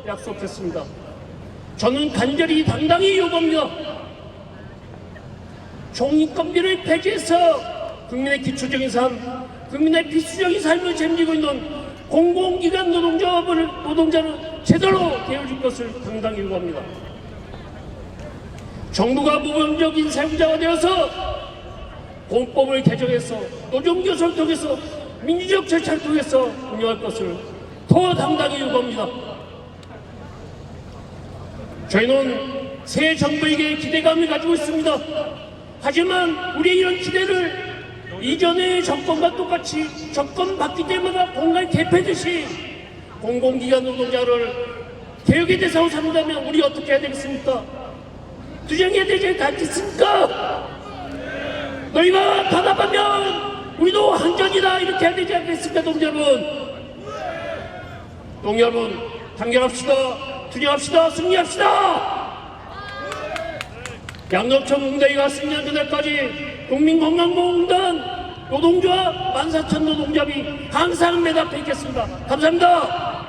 약속했습니다. 저는 간절히 당당히 요구합니다. 총인건비를 폐지해서 국민의 기초적인 삶, 국민의 필수적인 삶을 책임지고 있는 공공기관 노동자를 제대로 대우줄 것을 당당히 요구합니다. 정부가 모범적인 세무자가 되어서 공법을 개정해서 노동조사를 통해서 민주적 절차를 통해서 운영할 것을 더 당당히 요구합니다. 저희는 새 정부에게 기대감을 가지고 있습니다. 하지만 우리의 이런 기대를 이전의 정권과 똑같이 정권 바뀔 때마다 공간 개폐듯이 공공기관 노동자를 개혁의 대상으로 삼는다면 우리 어떻게 해야 되겠습니까? 투쟁해야 되지 않겠습니까? 너희가 단합하면 우리도 한전이다 이렇게 해야 되지 않겠습니까? 동료 여러분 단결합시다. 투쟁합시다. 승리합시다. 양덕천 공대회가 승리한 그날까지 국민건강보험공단 노동조합 14,000 노동자비 항상 매답해 있겠습니다. 감사합니다.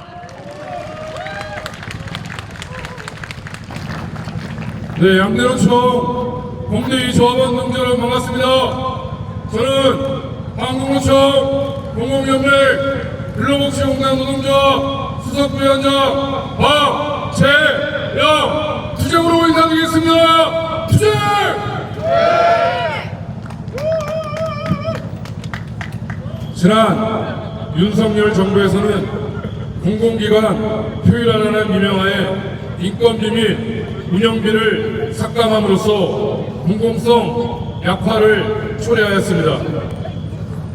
네, 양대노총 공대위 조합원 동지 여러분 반갑습니다. 저는 한국노총 공공연맹 근로복지공단 노동조합 수석부위원장 박재영 투쟁으로 인사드리겠습니다. 투쟁! 지난 윤석열 정부에서는 공공기관 효율화라는 미명하에 인건비 및 운영비를 삭감함으로써 공공성 약화를 초래하였습니다.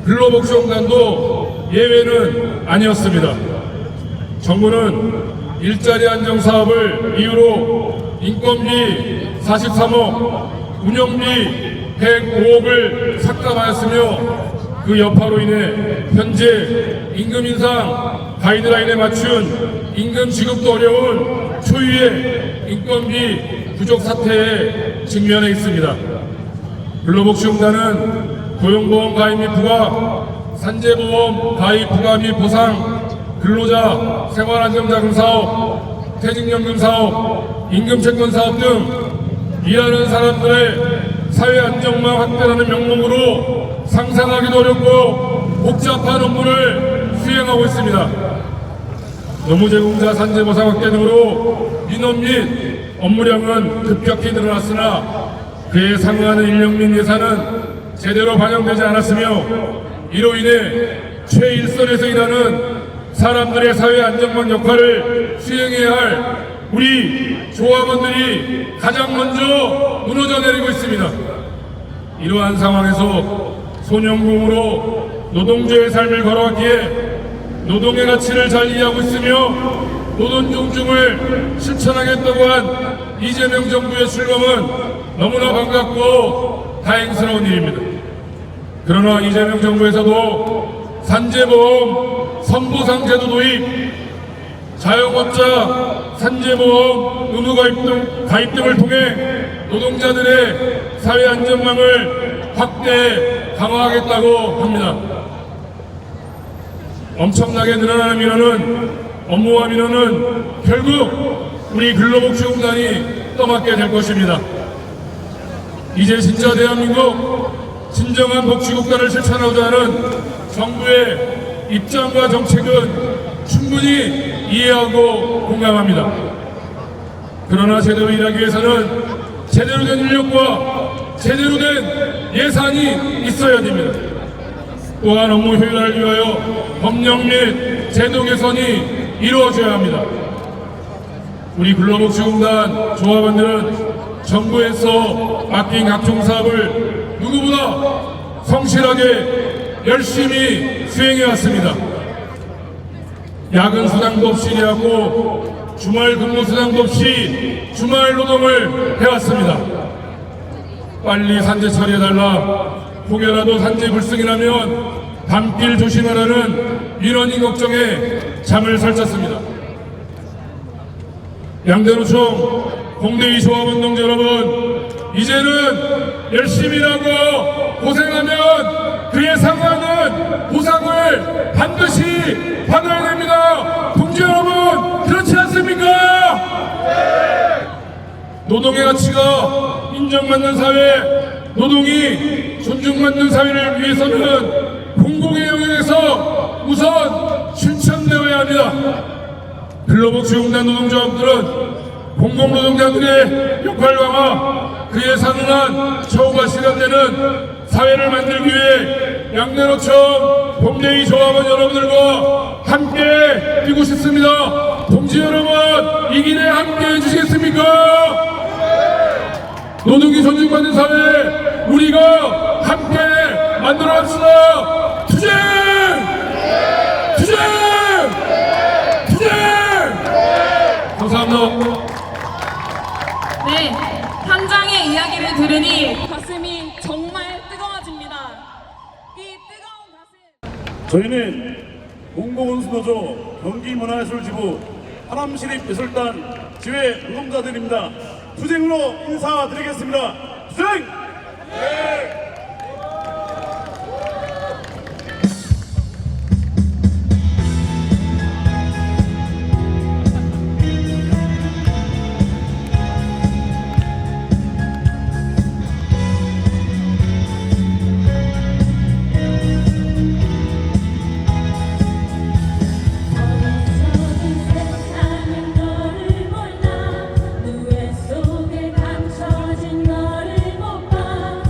근로복지공단도 예외는 아니었습니다. 정부는 일자리 안정 사업을 이유로 인건비 43억, 운영비 105억을 삭감하였으며 그 여파로 인해 현재 임금 인상 가이드라인에 맞춘 임금 지급도 어려운 초유의 인건비 부족 사태에 직면해 있습니다. 근로복지공단은 고용보험 가입 및 부과, 산재보험 가입 부과 및 보상, 근로자 생활안정자금 사업, 퇴직연금 사업, 임금채권 사업 등 일하는 사람들의 사회안정망 확대라는 명목으로 상상하기도 어렵고 복잡한 업무를 수행하고 있습니다. 노무제공자 산재보상 확대 등으로 민원 및 업무량은 급격히 늘어났으나 그에 상응하는 인력 및 예산은 제대로 반영되지 않았으며 이로 인해 최일선에서 일하는 사람들의 사회 안정망 역할을 수행해야 할 우리 조합원들이 가장 먼저 무너져 내리고 있습니다. 이러한 상황에서 소년공으로 노동자의 삶을 걸어왔기에 노동의 가치를 잘 이해하고 있으며 노동 존중을 실천하겠다고 한 이재명 정부의 출범은 너무나 반갑고 다행스러운 일입니다. 그러나 이재명 정부에서도 산재보험 선보상 제도 도입, 자영업자 산재보험 의무 가입 등을 통해 노동자들의 사회 안전망을 확대 강화하겠다고 합니다. 엄청나게 늘어나는 민원은 업무와 민원은 결국 우리 근로복지공단이 떠맡게 될 것입니다. 이제 진짜 대한민국 진정한 복지국가를 실천하고자 하는 정부의 입장과 정책은 충분히 이해하고 공감합니다. 그러나 제대로 일하기 위해서는 제대로 된 인력과 제대로 된 예산이 있어야 됩니다. 또한 업무 효율화를 위하여 법령 및 제도 개선이 이루어져야 합니다. 우리 근로복지공단 조합원들은 정부에서 맡긴 각종 사업을 누구보다 성실하게 열심히 수행해왔습니다. 야근 수당도 없이 일하고 주말 근무 수당도 없이 주말 노동을 해왔습니다. 빨리 산재 처리해달라, 혹여라도 산재 불승이 나면 밤길 조심하라는 민원인 걱정에 잠을 설쳤습니다. 양대노총 공대위 조합원 동지 여러분, 이제는 열심히 일하고 고생하면 그에 상응하는 보상을 반드시 받아야 됩니다. 동지 여러분, 그렇지 않습니까? 노동의 가치가 인정받는 사회, 노동이 존중받는 사회를 위해서는 공공의 영역에서 우선 실천되어야 합니다. 근로복지공단 노동조합들은 공공노동자들의 역할 강화, 그에 상응한 처우가 실현되는 사회를 만들기 위해 양내노총 봉대위 조합원 여러분들과 함께 뛰고 싶습니다. 동지 여러분, 이 길에 함께 해주시겠습니까? 노동이 존중받는 사회 우리가 함께 만들어갑시다. 투쟁! 투쟁! 투쟁! 감사합니다. 네, 현장의 이야기를 들으니 가슴이 정말 뜨거워집니다. 이 뜨거운 가슴. 저희는 공공운수노조 경기문화예술지부 하남시립예술단 지회 노동자들입니다. 투쟁으로 인사드리겠습니다. 투쟁! 세상은 너를 몰라 누에 속에 감춰진 너를 못 봐.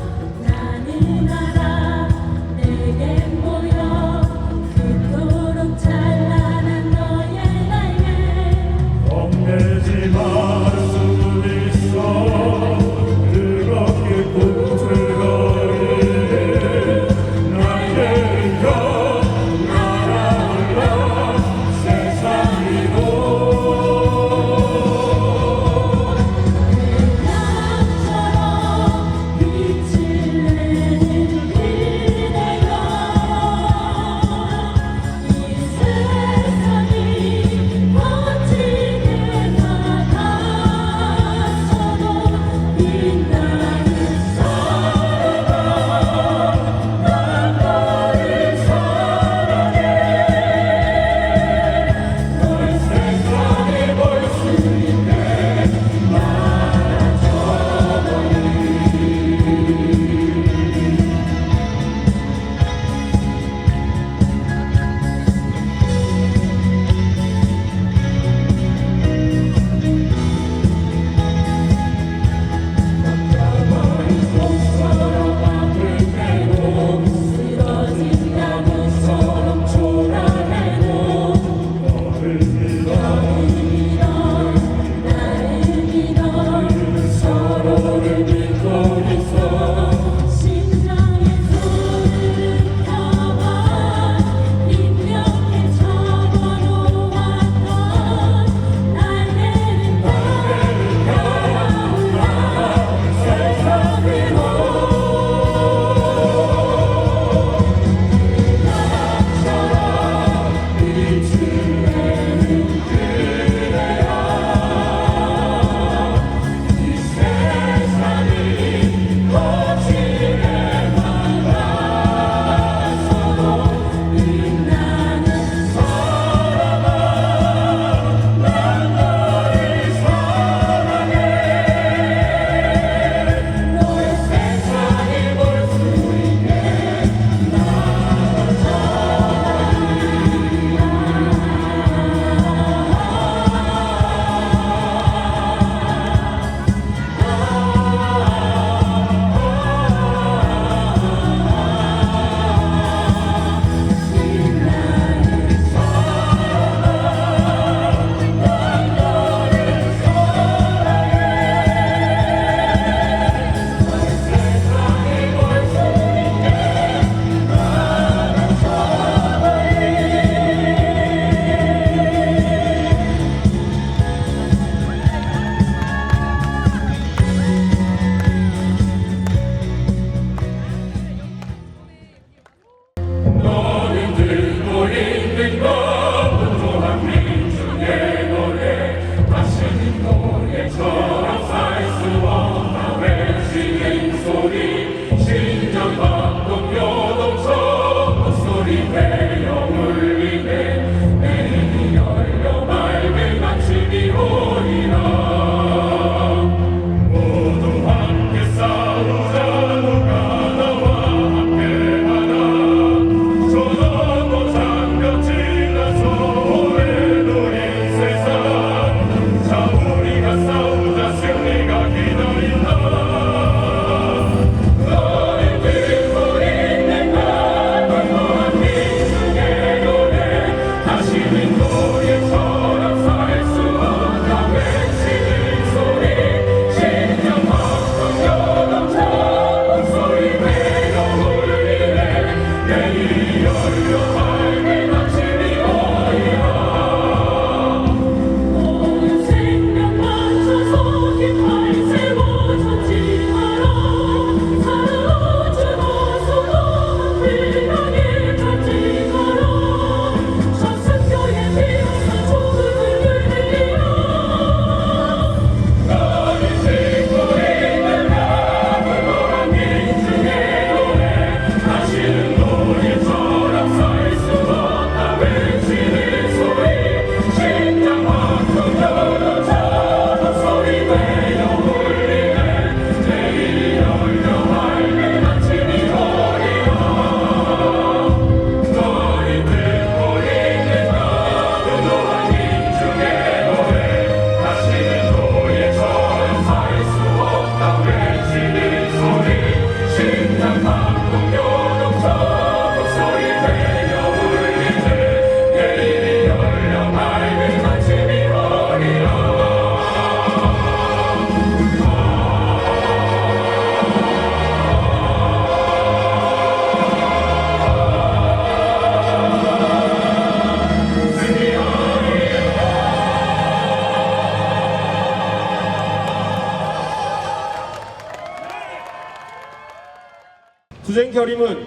투쟁 결의문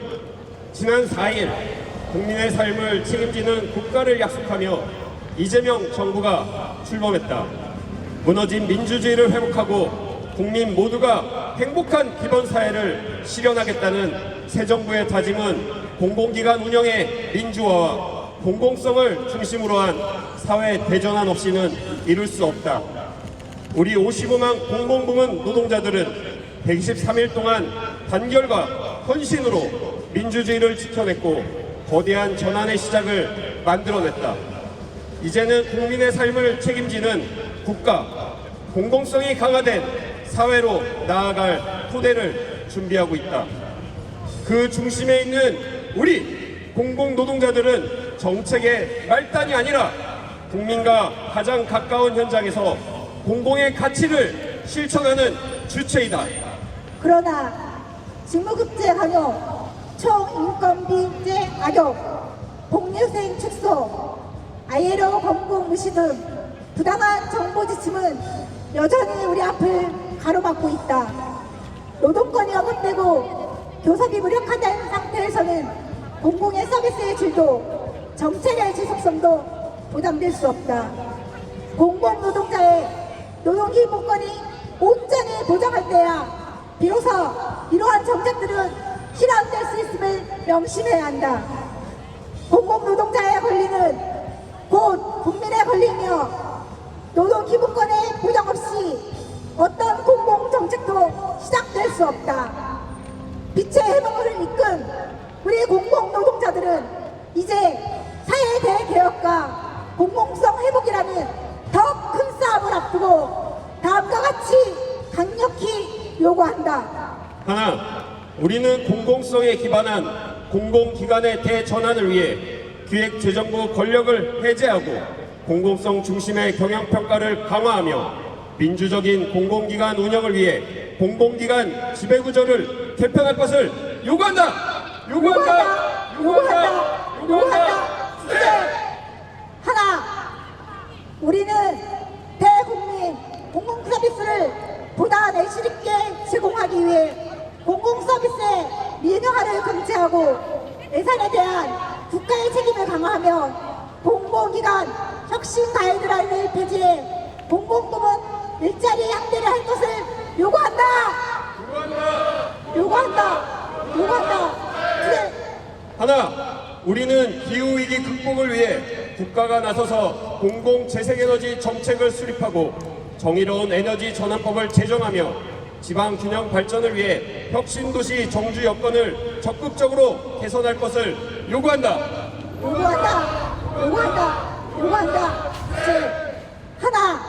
지난 4일 국민의 삶을 책임지는 국가를 약속하며 이재명 정부가 출범했다. 무너진 민주주의를 회복하고 국민 모두가 행복한 기본사회를 실현하겠다는 새 정부의 다짐은 공공기관 운영의 민주화와 공공성을 중심으로 한 사회 대전환 없이는 이룰 수 없다. 우리 55만 공공부문 노동자들은 123일 동안 단결과 헌신으로 민주주의를 지켜냈고 거대한 전환의 시작을 만들어냈다. 이제는 국민의 삶을 책임지는 국가, 공공성이 강화된 사회로 나아갈 토대를 준비하고 있다. 그 중심에 있는 우리 공공노동자들은 정책의 말단이 아니라 국민과 가장 가까운 현장에서 공공의 가치를 실천하는 주체이다. 그러나 직무급제 강요, 총인건비제 악용, 복리후생 축소, ILO 공공 무시 등 부당한 정보 지침은 여전히 우리 앞을 가로막고 있다. 노동권이 억압되고 교섭이 무력화된 상태에서는 공공의 서비스의 질도, 정책의 지속성도 보장될 수 없다. 공공노동자의 노동기본권이 온전히 보장할 때야 비로소 이러한 정책들은 실현될 수 있음을 명심해야 한다. 공공노동자의 권리는 곧 국민의 권리이며 노동기본권의 보장 없이 어떤 공공정책도 시작될 수 없다. 빛의 해방을 이끈 우리 공공노동자들은 이제 사회 대개혁과 공공성 회복이라는 더 큰 싸움을 앞두고 다음과 같이 강력히 요구한다. 하나, 우리는 공공성에 기반한 공공기관의 대전환을 위해 기획재정부 권력을 해제하고 공공성 중심의 경영평가를 강화하며 민주적인 공공기관 운영을 위해 공공기관 지배구조를 개편할 것을 요구한다. 하나, 우리는 대국민 공공서비스를 보다 내실 있게 제공하기 위해 공공서비스의 민영화를 금지하고 예산에 대한 국가의 책임을 강화하며 공공기관 혁신 가이드라인을 폐지해 공공부문 일자리 확대를 할 것을 요구한다. 하나, 우리는 기후위기 극복을 위해 국가가 나서서 공공재생에너지 정책을 수립하고 정의로운 에너지 전환법을 제정하며 지방균형 발전을 위해 혁신도시 정주 여건을 적극적으로 개선할 것을 요구한다. 하나,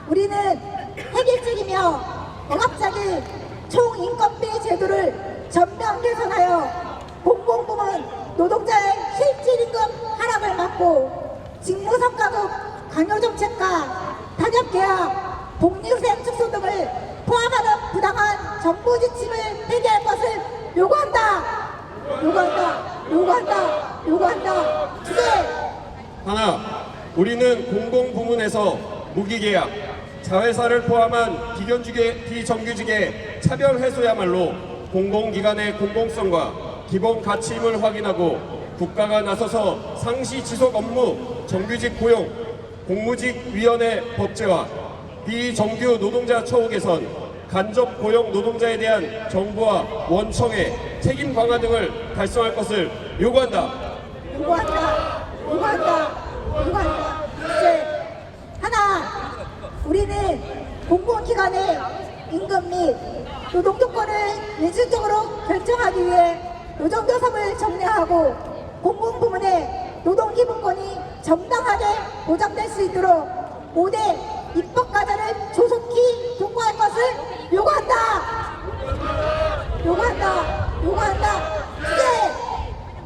우리는 획일적이며 억압적인 총인건비 제도를 전면 개선하여 공공부문 노동자의 실질임금 하락을 막고 직무성과급 강요정책과 단협계약, 복리후생 축소 등을 포함하는 부당한 정부 지침을 폐기할 것을 요구한다. 주제. 하나, 우리는 공공부문에서 무기계약, 자회사를 포함한 비정규직의 차별 해소야말로 공공기관의 공공성과 기본 가치임을 확인하고 국가가 나서서 상시 지속 업무, 정규직 고용, 공무직위원회 법제화, 비정규 노동자 처우 개선, 간접 고용 노동자에 대한 정부와 원청의 책임 강화 등을 달성할 것을 요구한다. 하나, 우리는 공공기관의 임금 및 노동 조건을 민주적으로 결정하기 위해 노동교섭을 정리하고 공공부문의 노동기본권이 정당하게 보장될 수 있도록 5대 입법과제를 조속히 통과할 것을 요구한다.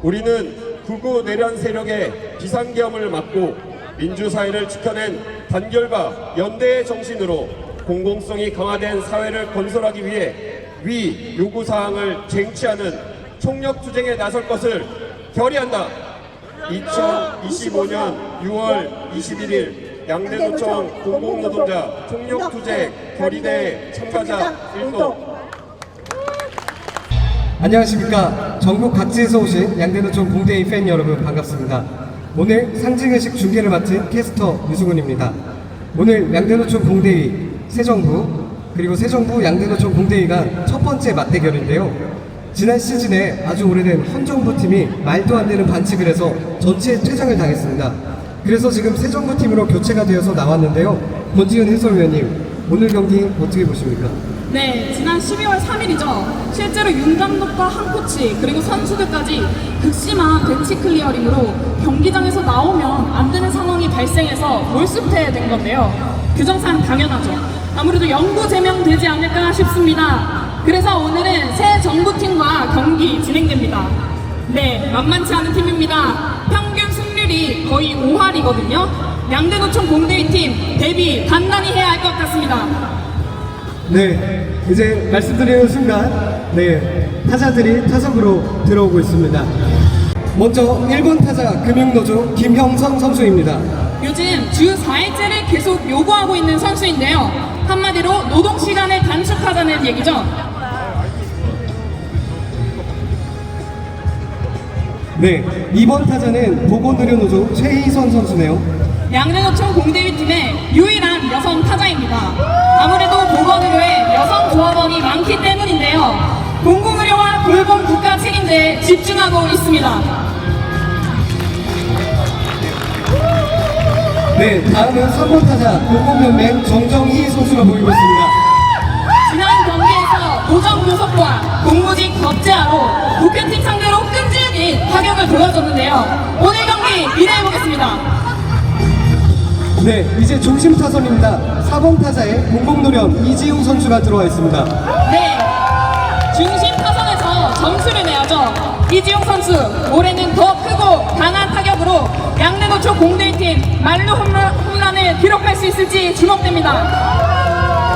우리는 극우 내란 세력의 비상계엄을 막고 민주사회를 지켜낸 단결과 연대의 정신으로 공공성이 강화된 사회를 건설하기 위해 위 요구사항을 쟁취하는 총력투쟁에 나설 것을 결의한다. 2025년 6월 21일 양대구청 공공노동자 총력투쟁 결의대회 참가자 일동. 안녕하십니까. 전국 각지에서 오신 양대노총 공대위 팬 여러분 반갑습니다. 오늘 상징의식 중계를 맡은 캐스터 유승훈입니다. 오늘 양대노총 공대위 새정부 그리고 새정부 양대노총 공대위가 첫 번째 맞대결인데요. 지난 시즌에 아주 오래된 헌정부팀이 말도 안 되는 반칙을 해서 전체 퇴장을 당했습니다. 그래서 지금 새정부팀으로 교체가 되어서 나왔는데요. 권지윤 해설위원님, 오늘 경기 어떻게 보십니까? 네, 지난 12월 3일이죠. 실제로 윤 감독과 한 코치 그리고 선수들까지 극심한 배치 클리어링으로 경기장에서 나오면 안 되는 상황이 발생해서 몰수패된 건데요. 규정상 당연하죠. 아무래도 영구 제명되지 않을까 싶습니다. 그래서 오늘은 새 정부팀과 경기 진행됩니다. 네, 만만치 않은 팀입니다. 평균 승률이 거의 5할이거든요. 양대노총 공대위 팀 대비 단단히 해야 할 것 같습니다. 네, 이제 말씀드리는 순간 타자들이 타석으로 들어오고 있습니다. 먼저 1번 타자 금융노조 김형성 선수입니다. 요즘 주 4일째를 계속 요구하고 있는 선수인데요. 한마디로 노동시간을 단축하자는 얘기죠. 네, 2번 타자는 보건의료노조 최희선 선수네요. 양대노총 공대위 팀의 유일한 여성 타자입니다. 아무래도 보건의료에 여성 조합원이 많기 때문인데요. 공공의료와 돌봄 국가 책임제에 집중하고 있습니다. 네, 다음은 3번 타자 공공연맹 정정희 선수가 보이고 있습니다. 지난 경기에서 노정교섭과 공무직 법제화로 국회팀 상대로 끈질긴 타격을 보여줬는데요. 오늘 경기 기대해보겠습니다. 네, 이제 중심 타선입니다. 4번 타자에 공공노련 이지웅 선수가 들어와 있습니다. 네, 중심 타선에서 점수를 내야죠. 이지용 선수, 올해는 더 크고 강한 타격으로 양대노총 공대위팀 만루 홈런을 기록할 수 있을지 주목됩니다.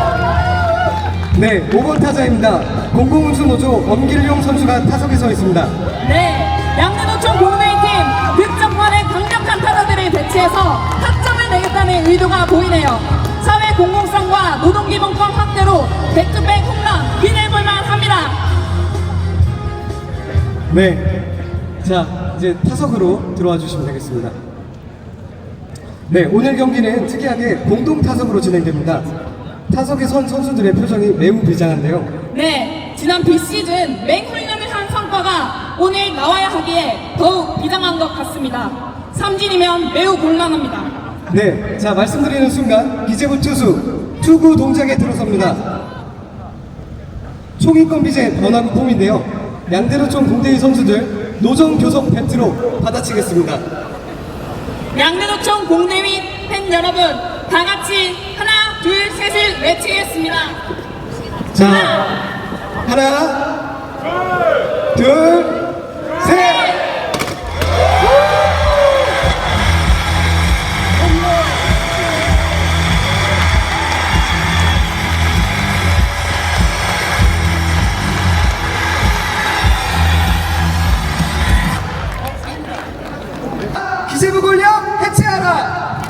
네, 5번 타자입니다. 공공운수노조 엄길용 선수가 타석에 서 있습니다. 네, 양대노총 공대위팀 득점권의 강력한 타자들을 배치해서 타점을 내겠다는 의도가 보이네요. 사회 공공성과 노동기본권 확대로 백투백 홈런 기대해볼만 합니다. 네, 자 이제 타석으로 들어와 주시면 되겠습니다. 네, 오늘 경기는 특이하게 공동 타석으로 진행됩니다. 타석에 선 선수들의 표정이 매우 비장한데요. 네, 지난 비시즌 맹훈련을 한 성과가 오늘 나와야 하기에 더욱 비장한 것 같습니다. 삼진이면 매우 곤란합니다. 네, 자 말씀드리는 순간 기재부 투수 투구 동작에 들어섭니다. 총인권 비제 변화구 폼인데요. 양대노총 공대위 선수들 노정 교섭 배트로 받아치겠습니다. 양대노총 공대위 팬 여러분, 다 같이 하나, 둘, 셋을 외치겠습니다. 자, 하나, 둘, 셋. 기재부 권력 해체하라!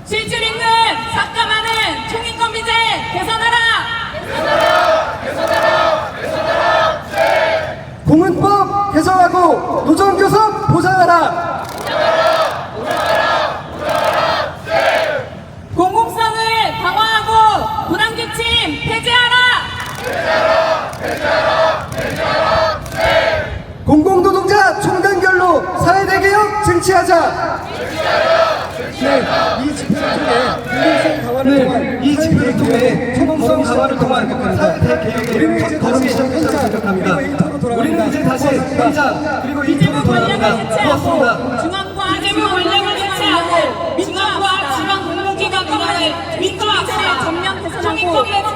실질 있는 삭감하는 총인권 비제 개선하라! 공은법 개선하고 노정교섭 보장하라! 공공성을 강화하고 부당기침 폐지하라! 공공노동자 총단결로 사회대개혁 쟁취하자! 이 집회를 통해 공공성 강화를 통한 사회대개혁의 우리는 이제 다시 현장 우리는 이제 다시 현장 그리고 기재부 권력을 해체하고 고맙습니다. 중앙과 기재부 권력을 해체하고 중앙과 지방 공공기관 권한을 민주화하고 전면 개선하고